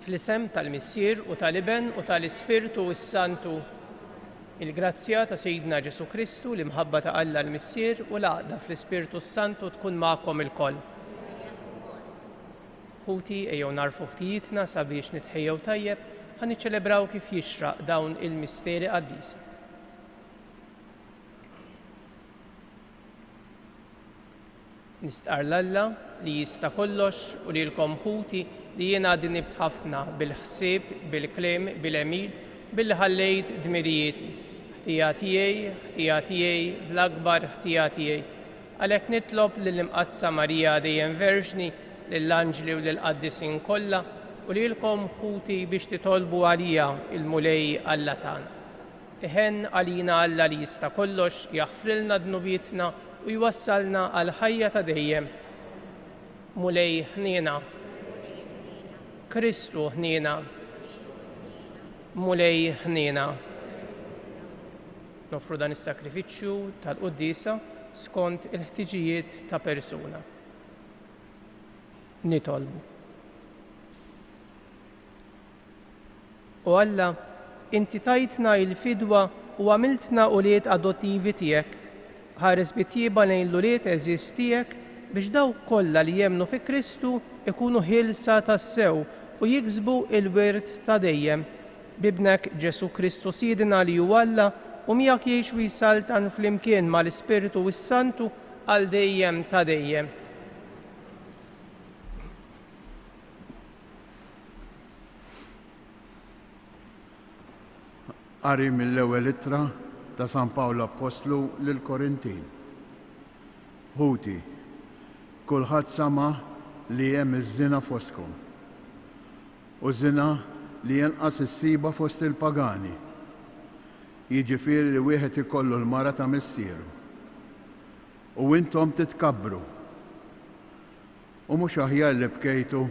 Fl-isem tal-Missier u tal-Iben u tal-Ispirtu s-Santu. Il-grazzja ta' Sejdna Ġesu Kristu, l-imħabba ta' Alla l-Missier u l-għaqda fl-Ispirtu s-Santu tkun magħkom ilkoll. Ħuti ejjew narfu ħtijietna sabiex nitħejjew tajjeb ħa niċċelebraw kif jixraq dawn il-misteri qaddisa. Nistqar l-Alla li jista' kollox u lilkom ħuti li jien għaddi nibt ħafna bil-ħsieb, bil-kliem, bil-emil, billi ħallejt dmirijieti. Ħtija tiegħi, bl-akbar ħtija tiegħi. Għalhekk nitlob lill-Imqazza Marija dejjem Verġni, lill-Anġli u lill-Qaddisin kollha u lilkom ħuti biex titolbu għalija il-mulej Alla tagħna. Iħenn għalina Alla li jista' kollox jaħfrilna dnubietna u jwassalna għal ħajja ta' dejjem. Mulej ħniena, Kristu ħniena, mulej ħniena. Nofru dan is-sakrifiċċju tal-Qudiesa skont il-ħtiġijiet ta' persuna. Nitolbu. U Alla, Inti tajtna il-fidwa u għamiltna ulied adottivi tiegħek. Ħares bitjieba lejn l-ulied eżiż tiegħek biex dawk kollha li jemmnu fi Kristu ikunu ħilsa tas-sew u jiksbu il-wirt ta' dejjem. Bibnek Ġesu Kristu Sidina li hu Alla u miegħek jgħix u jsaltan flimkien mal-Ispiritu s-Santu għal dejjem ta' dejjem. Qari mill-ewwel ittra ta' San Pawlu Apostlu lil Korintin. Ħuti, kulħadd sama li hemm iż-żina fostkom. U żina li jenqas issiba fost il-pagani. Jiġifieri li wieħed ikollu l-mara ta' missieru. U intom titkabbru. U mhux aħjar li bkejtu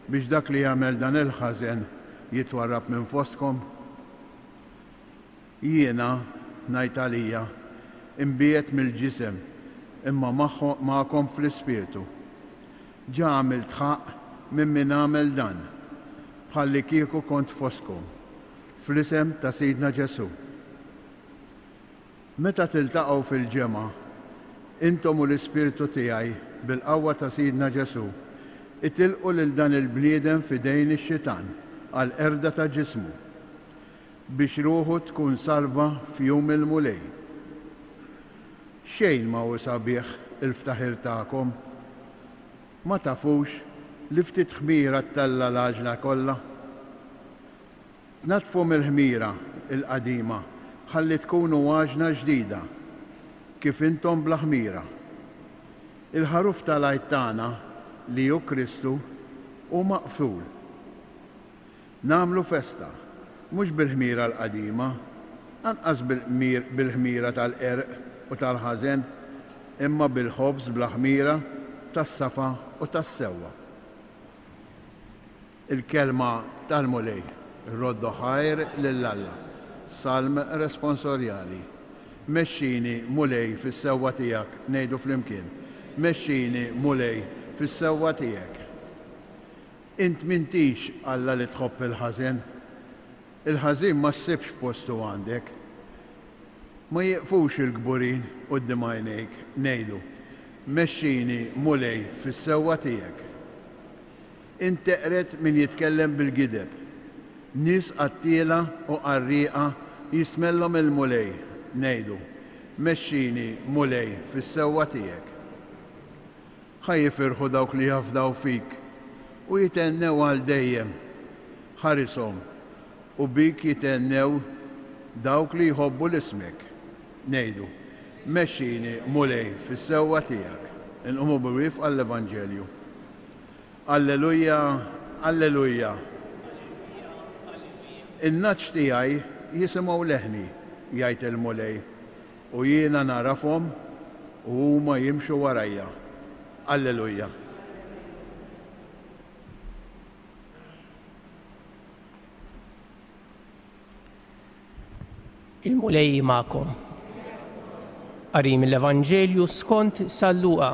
biex dak li jagħmel dan il-ħażen jitwarrab minn fostkom. Jiena ngħid għalija imbiet mill-ġisem imma magħkom fl-ispirtu. Ġa għamilt ħaq minn min għamel dan bħalli kieku kont fostkom fl-isem ta' Sidna Ġesu. Meta tiltaqgħu fil-ġemgħa intom u l-Ispirtu tiegħi bil-qawwa ta' Sidna Ġesu itilqu lil dan il-bniedem f'idejn ix-xitan għal qerda ta' ġismu biex ruħu tkun salva f'jum il-mulej. Xejn ma hu sabiħ il-ftaħir tagħkom. Ma tafux li ftit ħmira ttella l-għaġla kollha. Natfu mill-ħmira il-qadima ħalli tkunu għaġna ġdida kif intom bla ħmira. Il-ħaruf tal-għajt tagħna li hu Kristu hu maqful. Nagħmlu festa mhux bil-ħmira l-qadima, anqas bil-ħmira tal-qerq u tal-ħażen, imma bil-ħobż bla ħmira tas-safa u tas-sewwa. Il-kelma tal-mulej, roddu ħajr lill-Alla, salm responsorjali. Mexxini mulej fis-sewwa tiegħek, ngħidu flimkien. Mexxini mulej fis-sewwa tiegħek. Int m'intix Alla li tħobb il-ħażen. Il-ħażin ma ssibx postu għandek. Ma jieqfux il-kburin quddiem għajnejk, ngħidu. Mexxini mulej fis-sewwa tiegħek. Int teqret min jitkellem bil-gideb. Nies qattiela u qarrieqa jismellhom il-mulej, ngħidu. Mexxini mulej fis-sewwa tiegħek. Ħa jifirħu dawk li jafdaw fik u jitennew għal dejjem. Ħarishom u bik jitennew dawk li jħobbu l-ismek. Ngħidu, mexxini mulej fis-sewwa tiegħek. Inqumu bir-rifq għall-Evanġelju. Alleluja, alleluja. In-naċ tiegħi jisimgħu leħni, jgħid il-mulej, u jiena narafhom u huma jimxu warajja. Alleluja. Il-mulej magħkom. Qari mill-Evanġelju skont San Luqa.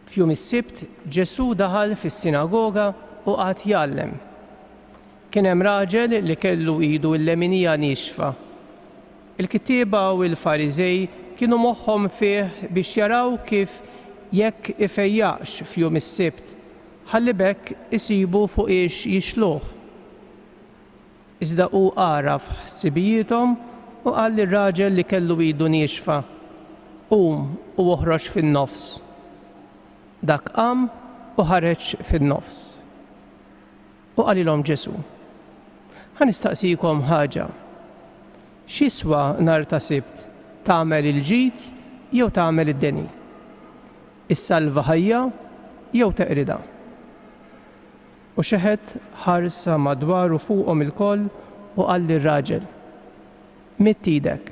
F'jum is-Sibt Ġesu daħal fis-sinagoga u qagħd jgħallem. Kien hemm raġel li kellu idu l-leminija nixfa. Il-kittieba u l-Fariżej kienu moħħhom fih biex jaraw kif jekk ifejjaqx f'jum is-Sibt ħalli bekk isibu fuq ix jixluh. Iżda hu għaraf ħsibijithom u qal lir-raġel li kellu idu nixfa: qum u oħroġ fin-nofs. Dak qam u ħareġ fin-nofs. U qalilhom Ġesu: ħanistaqsikom ħaġa. X'iswa nhar ta' Sibt, tagħmel il-ġid jew tagħmel id-deni? Issalva ħajja jew teqrida? U xeħed ħarsa madwaru fuqhom ilkoll u qal lir-raġel: mitt idek.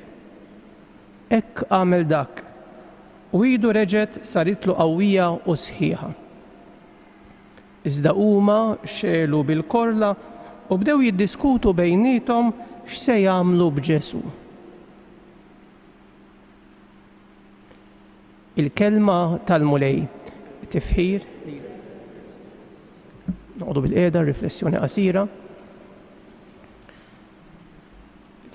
Hekk għamel dak. U idu reġgħet saritlu qawwija u sħiħa. Iżda huma xelu bil-korla u bdew jiddiskutu bejniethom x'se jagħmlu b'Ġesu. Il-kelma tal-mulej, tifħir, noqogħdu bil-qiegħda, riflessjoni qasira.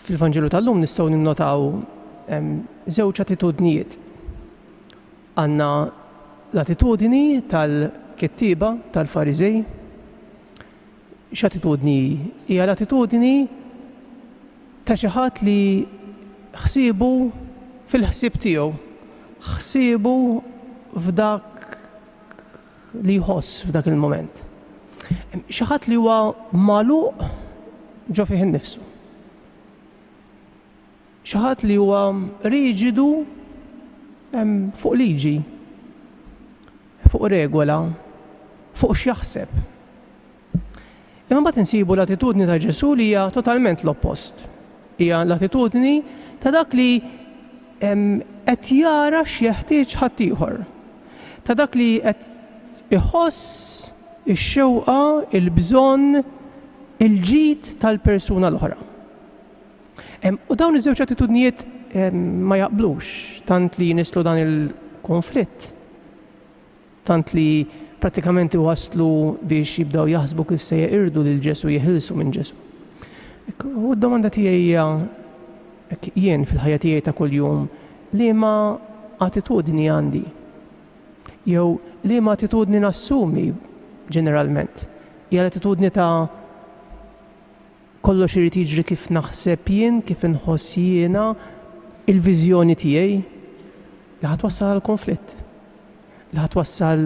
Fil-Vanġelu tal-lum nistgħu ninnotaw żewġ attitudnijiet. Għandna l-attitudni tal-kittieba tal-Fariżej. X'attitudni? Hija l-attitudni ta' xi ħadd li ħsiebu fil-ħsieb tiegħu, ħsiebu f'dak li jħoss f'dak il-mument. Xi ħadd li huwa magħluq ġo fih innifsu. Xi ħadd li huwa riġidu fuq liġi, fuq regola, fuq x'jaħseb. Imma mbagħad insibu l-attitudni ta' Ġesu li hija totalment l-oppost. Hija l-attitudni ta' dak li qed jara x'jeħtieġ ħadd ieħor. Ta' dak li qed iħoss ix-xewqa, il-bżonn, il-ġid tal-persuna l-oħra. U dawn iż-żewġ attitudnijiet ma jaqblux, tant li nislu dan il-konflitt, tant li pratikament iwasslu biex jibdaw jaħsbu kif se jeqirdu lil Ġesu, jeħilsu minn Ġesu. U d-domanda tiegħi hija jien fil-ħajja tiegħi ta' kuljum liema attitudni għandi? Jew liema attitudni nassumi ġeneralment? Hija l-attitudni ta' kollox irid jiġri kif naħseb jien, kif inħoss jiena, il-viżjoni tiegħi li ħatwassal għal konflitt, li ħatwassal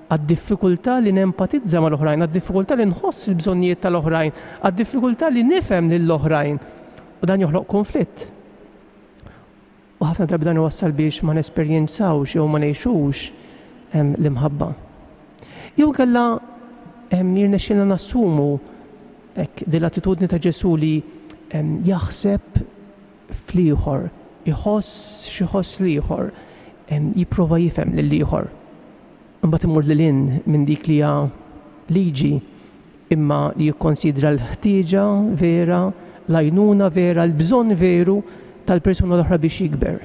għad-diffikultà li nempatizza mal-oħrajn, għad-diffikultà li nħoss il-bżonnijiet tal-oħrajn, għad-diffikultà li nifhem lill-oħrajn u dan joħloq konflitt. U ħafna drabi dan iwassal biex ma nesperjenzawx jew ma ngħixux l-imħabba. Jew kellha jirnexxilna nassumu din l-attitudni ta' Ġesu li jaħseb fl-ieħor, iħoss x'ħoss l-ieħor, jipprova jifhem lill-ieħor. Imbagħad imur lil hinn minn dik li hija liġi imma li jikkonsidra l-ħtieġa vera, l-għajnuna vera, l-bżonn veru tal-persuna l-oħra biex jikber.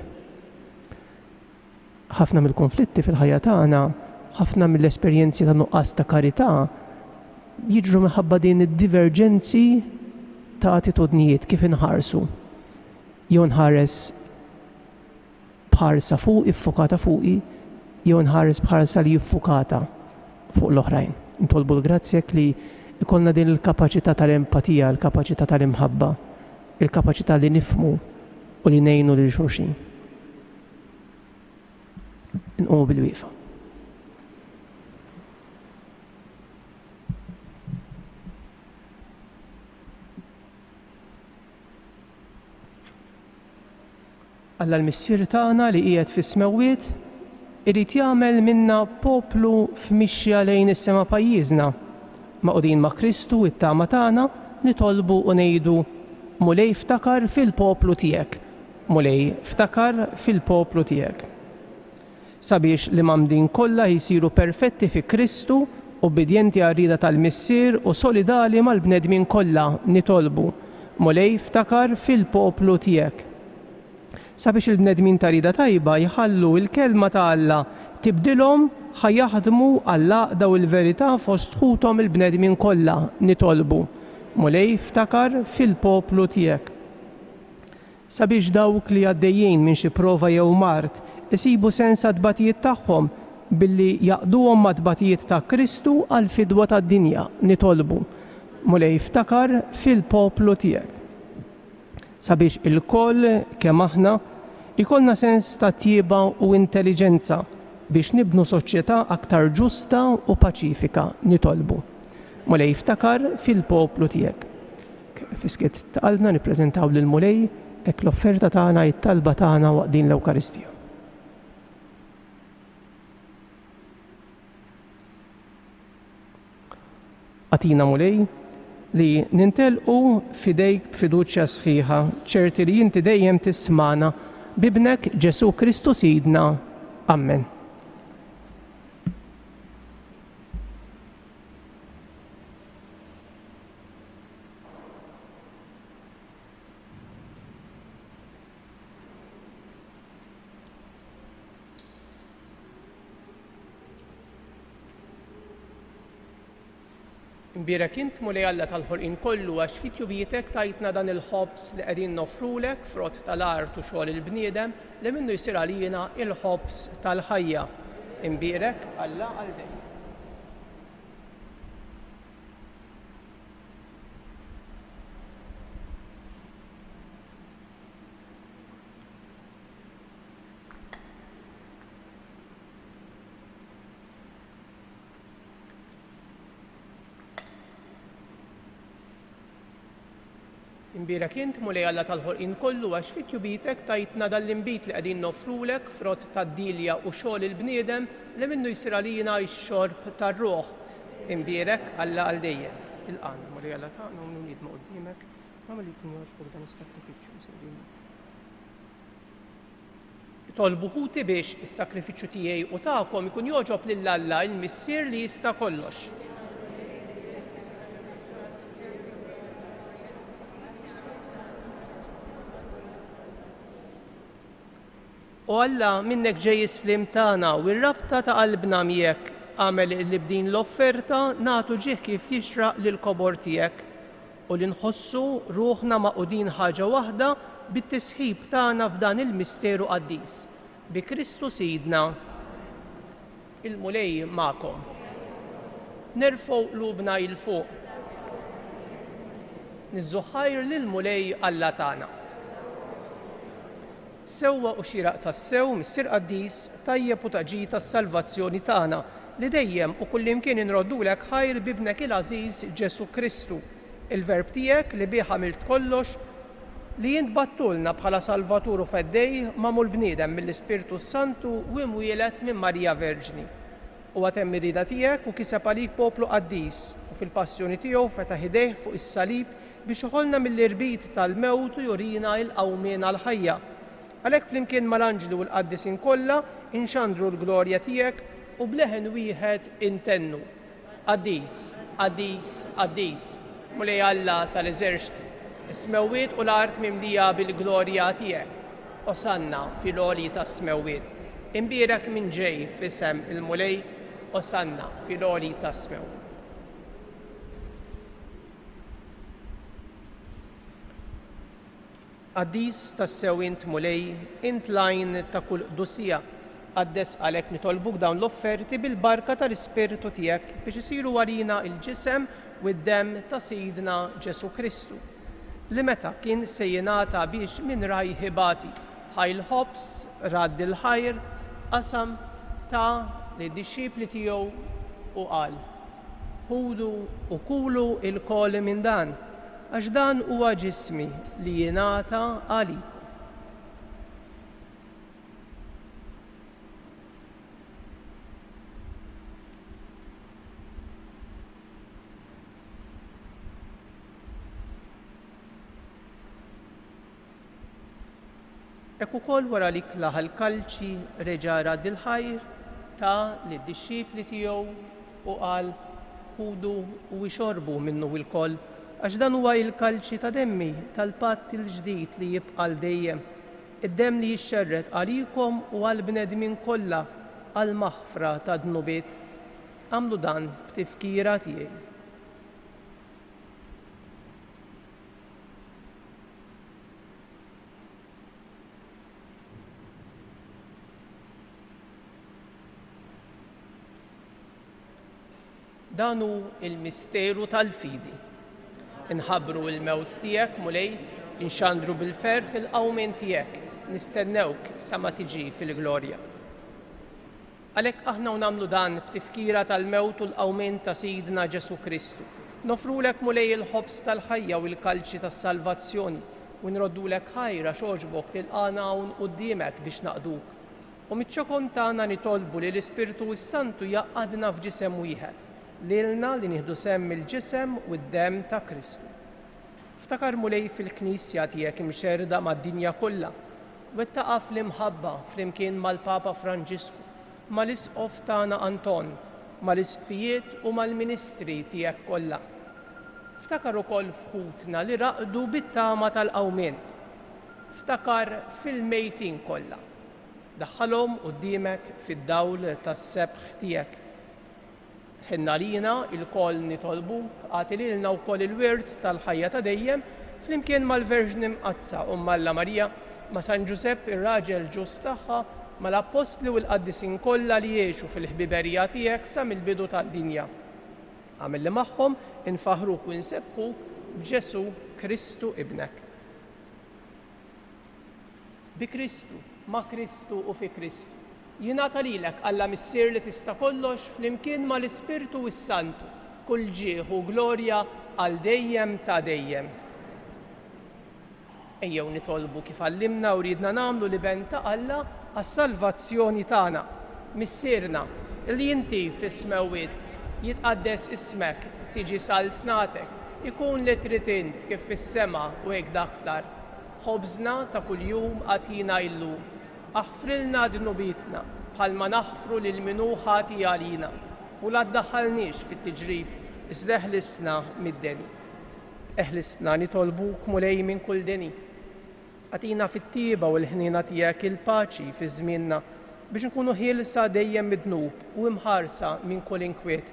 Ħafna mill-konflitti fil-ħajja tagħna, ħafna mill-esperjenzi ta' nuqqas ta' karità jiġru minħabba din id-diverġenzi ta' attitudnijiet kif inħarsu. Jew nħares bħarsa fuq, iffokata fuqi, jew nħares bħarsa li jiffukata fuq l-oħrajn. Intolbu l-grazzjek li ikollna din il-kapaċità tal-empatija, il-kapaċità tal-imħabba, il-kapaċità li nifhmu u li ngħinu lil xulxin. Inqumu bil-wieqfa. Alla l-missier tagħna li qiegħed fis-smewwiet irid jagħmel minna poplu f'mixja lejn is-sema pajjiżna. Maqudin ma' Kristu it-tama tagħna nitolbu u ngħidu: mulej ftakar fil-poplu tiegħek. Mulej ftakar fil-poplu tiegħek. Sabiex li mamdin kollha jsiru perfetti fi Kristu, obbedjenti għar-rieda tal-missier u solidali mal-bnedmin kollha nitolbu: mulej ftakar fil-poplu tiegħek. Sabiex il-bnedmin ta' rieda tajba jħallu l-kelma ta' Alla tibdilhom ħajjaħdmu għall-għaqda u l-verità fost ħuthom il-bnedmin kollha nitolbu. Mulej ftakar fil-poplu tiegħek. Sabiex dawk li għaddejjin minn xi prova jew mart isibu sens għad-tbatijiet tagħhom billi jaqduhom ma' tbatijiet ta' Kristu għal fidwa tad-dinja nitolbu. Mulej ftakar fil-poplu tiegħek. Sabiex il-koll kemm aħna ikollna sens ta' tjieba u intelligenza biex nibnu soċjetà aktar ġusta u paċifika nitolbu. Mulej ftakar fil-poplu tiegħek. Fiskiet ta' qalbna nippreżentaw lil Mulej hekk l-offerta tagħna it-talba tagħna waqt din l-Ewkaristija. Għatina Mulej li nintelqu fidejk b'fiduċja sħiħa, ċerti li inti dejjem tismana bibnek Ġesu Kristu Sidna. Amen. Imbierek int Mulej Alla tal-ħolqien kollu għax fit jubietek tajtna dan il-ħobs li qegħdin nofrulek frott tal-art u xogħol il-bniedem li minnu jsir għalina il-ħobs tal-ħajja. Imbierek Alla għal dejjem. Imbierek int Mulej Alla tal-ħolqien kollu għax fit jubietek tajtna dan l-inbit li qegħdin nofrulek frott tad-dilja u xogħol il-bniedem li minnu jsir għalina x-xorb tar-ruħ. Imbierek Alla għal dejjem. Il-qan Mulej Alla tagħna u nidma' quddiemek nagħmel li jkun jogħġbok dan is-sakrifiċċju sewwini. Tolbu ħuti biex is-sakrifiċċju tiegħi u tagħkom ikun jogħġob lil Alla il-Missier li jista' kollox. U Alla minnek ġej is-slim tagħna u r-rabta ta' qalbna miegħek għamel li b'din l-offerta nagħtu ġieħ kif jixraq lill-kobor tiegħek u li nħossu ruħna maqudin ħaġa waħda bit-tisħib tagħna f'dan il-misteru qaddis. Bi Kristu Sidna. Il-Mulej magħkom. Nerfgħu qlubna il fuq. Niżżuħħajr lill-Mulej Alla tagħna. Sewwa u xieraq tas-sew Missier Qaddis tajjeb u taġid tas-salvazzjoni tagħna li dejjem u kullimkien inroddulek ħajr bibnek il-għażiż Ġesu Kristu, il-verb tiegħek li bih għamilt kollox li jint battulna bħala Salvatur u feddej magħmul bniedem mill-Ispirtu Santu u imwieled minn Marija Verġni. U għatem irrida tiegħek u kiseb għalik poplu qaddis u fil-passjoni tiegħu fetaħ idejh fuq is-salib biex iħollna mill-irbit tal-mewt u jurina l-qawmien għall-ħajja. Għalhekk flimkien mal-anġlu u l-qaddisin kollha inxandru l-glorja tiegħek u bleħen wieħed intennu. Qaddis, qaddis, qaddis, Mulej Alla tal-eżerċti, is-smewwiet u l-art mimlija bil-glorja tiegħek. Osanna fil-għoli tas-smewwiet. Imbierek min ġej f'isem il-Mulej, osanna fil-għoli tas-smewwiet. Qaddis tas-sew int Mulej, int lajn ta' kull qdusija, qaddes għalhekk nitolbuk dawn l-offerti bil-barka tal-Ispirtu tiegħek biex isiru għalina il-ġisem u d-demm ta' Sidna Ġesu Kristu, li meta kien se jingħata biex minn raj ħibati ħajl ħobs radd il-ħajr qasam ta' lid-dixxipli tiegħu u qal: ħudu u kulu il-kol minn dan, għax dan huwa ġismi li jingħata għalik. Hekk ukoll wara li klaħ il-kalċi reġa' radd il-ħajr ta' lid-dixxipli tiegħu u qal: ħudu u ixorbu minnu l-koll, għax dan huwa l-kalċi ta' demmi tal-patt il-ġdid li jibqa' dejjem, id-demm li jixxerret għalikom u għall-bnedmin kollha għal maħfra ta' dnubiet, għamlu dan b'tifkira tiegħi. Dan hu il-misteru tal-fidi. Inħabbru l-mewt tiegħek mulej, inxandru bil-ferħ il-qawmien tiegħek, nistennewk sa ma tiġi fil-glorja. Għalhekk aħna nagħmlu dan b'tifkira tal-mewt u l-qawmien ta' Sidna Ġesu Kristu. Nofrulek mulej il-ħobs tal-ħajja u l-kalċi tas-salvazzjoni u nroddulek ħajra xogħġbok tilqana hawn quddiemek biex naqduk. U miċ-ċokon tagħna nitolbu li l-Ispirtu Santu jaqgħadna f'ġisem wieħed, lilna li nieħdu semm il-ġisem u d-demm ta' Kristu. Ftakar mulej fil-Knisja tiegħek imxerda mad-dinja kollha, wettaqa fl-imħabba flimkien mal-Papa Franġisku, mal-Isqof tagħna Anton, mal-isqfijiet u mal-ministri tiegħek kollha. Ftakar ukoll fħutna li raqdu bit-tama tal-qawmien. Ftakar fil-mejtin kollha. Daħħalhom quddiemek fid-dawl tas-sebħ tiegħek. Ħinna lina il-koll nitolbuk għati lilna wkoll il-wirt tal-ħajja ta' dejjem flimkien mal-Verġni Mqazza Alla Marija, ma' San Ġusepp ir-raġel ġust tagħha, mal-Apostli u l-Qaddisin kollha li jgħixu fil-ħbiberija tiegħek sa mill-bidu tad-dinja. Għamilli magħhom infaħruk u nsebbħuk b'Ġesu Kristu ibnek. Bi Kristu, ma' Kristu u fi Kristu. Jingħata lilek Alla missier li tista' kollox flimkien mal-Ispirtu Santu, kull ġieħ u glorja għal dejjem ta' dejjem. Ejjew nitolbu kif għallimna u ridna nagħmlu li ben ta' Alla għas-salvazzjoni tagħna. Missierna, li inti fis-smewwiet jitqaddes ismek, tiġi saltnatek, ikun li trid int kif fis-sema u hekk dak fl-ard. Ħobżna ta' kuljum għatina illum. Aħfrilna dnubitna bħalma naħfru lil min hu ħati għalina u la ddaħħalniex fit-tiġrib, iżda eħlisna mid-deni. Eħlisna nitolbuk mulej minn kull deni. Għatina fit-tieba u l-ħnina tiegħek il-paċi fi żmienna biex nkunu ħielsa dejjem mid-dnub u imħarsa minn kull inkwiet.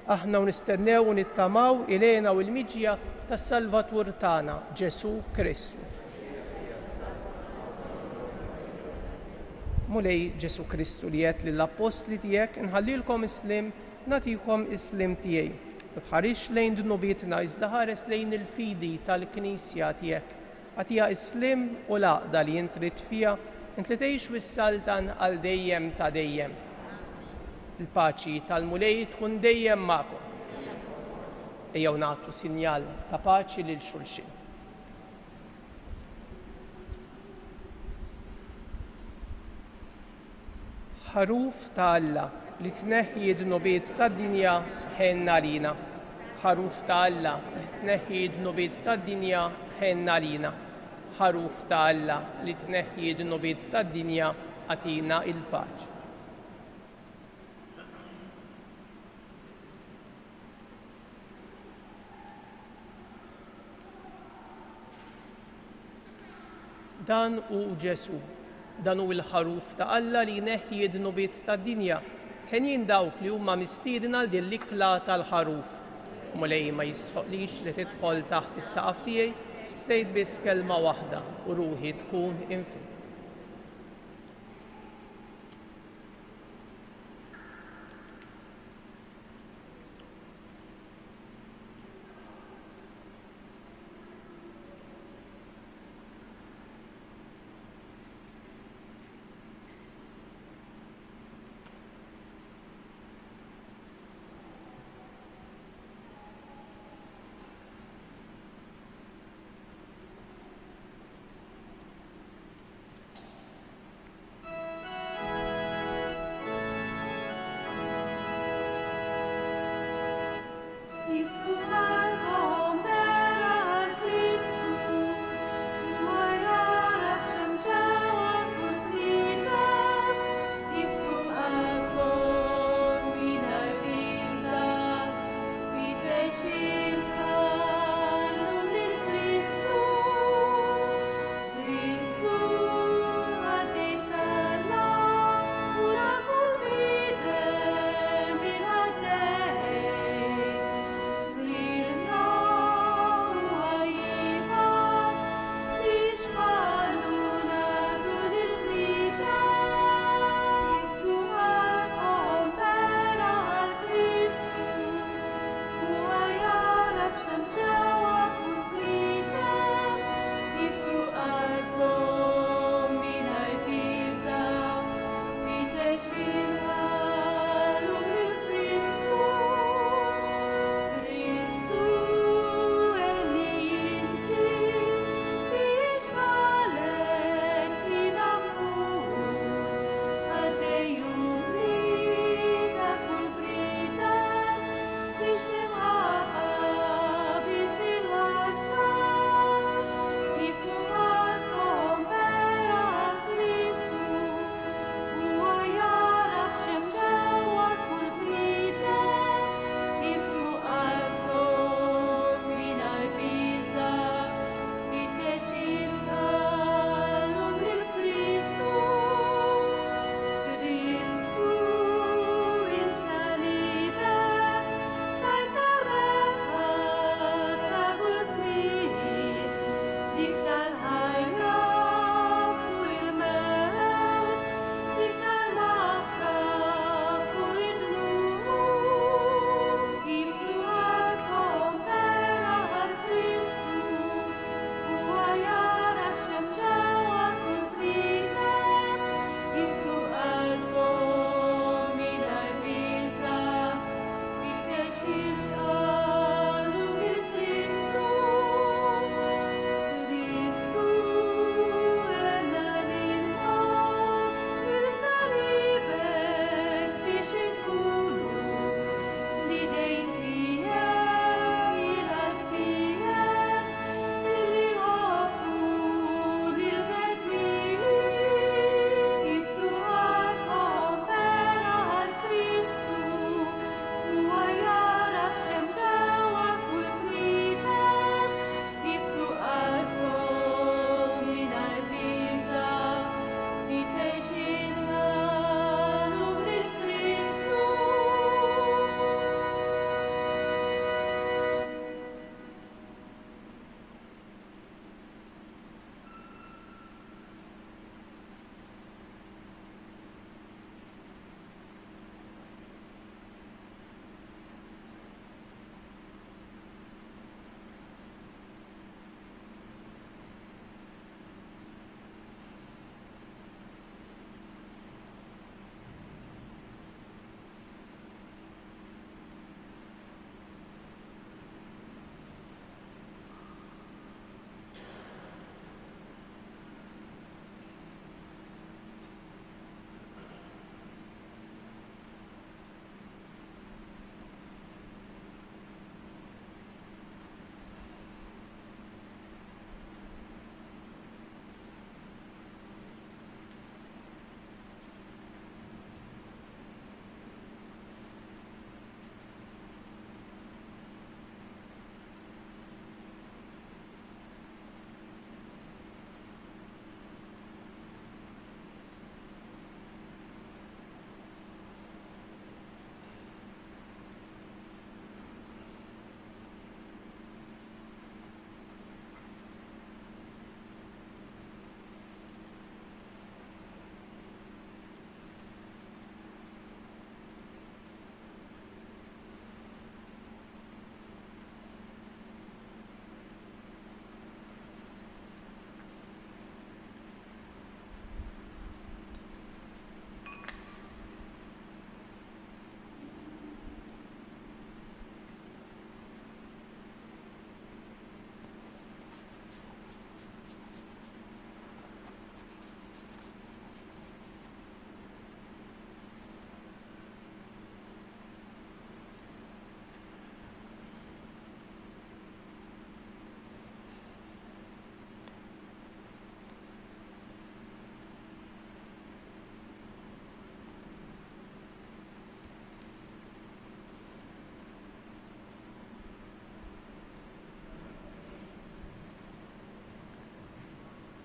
Aħna nistennew u nittamaw ilena u l-miġja tas-Salvatur tagħna Ġesu Kristu. Mulej Ġesu Kristu li qed lill-Apostli tiegħek inħallilkom islim nagħtikom islim tiegħi. Ma tħarrix lejn dnubietna iżda ħares lejn il-fidi tal-Knisja tiegħek. Għatija islim u l-għaqda li int trid fiha int li tgħix wis-saltan għal dejjem ta' dejjem. Il-paċi tal-mulej tkun dejjem magħkom. Ejjew nagħtu sinjal ta' paċi lil xulxin. Ħaruf ta' Alla li tneħħi d-dnubiet tad-dinja ħenna lina. Ħaruf ta' Alla li tneħħi d-dnubiet tad-dinja ħenna lina. Ħaruf ta' Alla li tneħħi d-dnubiet tad-dinja għatina il-paċi. Dan hu Ġesu. Dan hu l-ħaruf ta' Alla li jneħħi d-dnubiet tad-dinja. Ħenjin dawk li huma mistiedna għal din l-ikla tal-ħaruf. Mulej ma jistħoqlix li tidħol taħt is-saqaf tiegħi, stejt biss kelma waħda u ruħi tkun infin.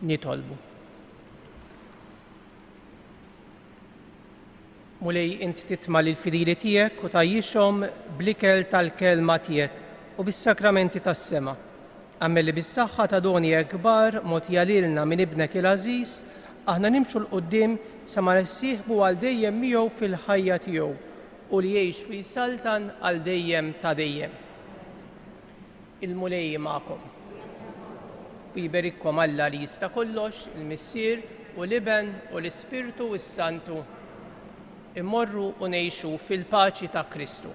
nitolbu. Mulej inti titma' lill-fidili tiegħek u tajjixhom bl-ikel tal-kelma tiegħek u bis-sakramenti tas-sema. Għammel li bis-saħħa ta' doni kbar mogħtija lilna minn ibnek il-għażiż, aħna nimxu l-qudiem sa ma nissieħbu għal dejjem miegħu fil-ħajja tiegħu u li jgħix u jsaltan għal dejjem ta' dejjem. Il-mulej magħkom. U jiberikkom Alla li jista' kollox, il-Missier u l-Iben u l-Ispirtu u s-Santu. Immorru u ngħixu fil-paċi ta' Kristu.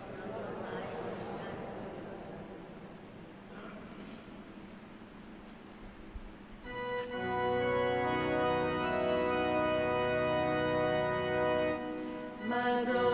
Madonna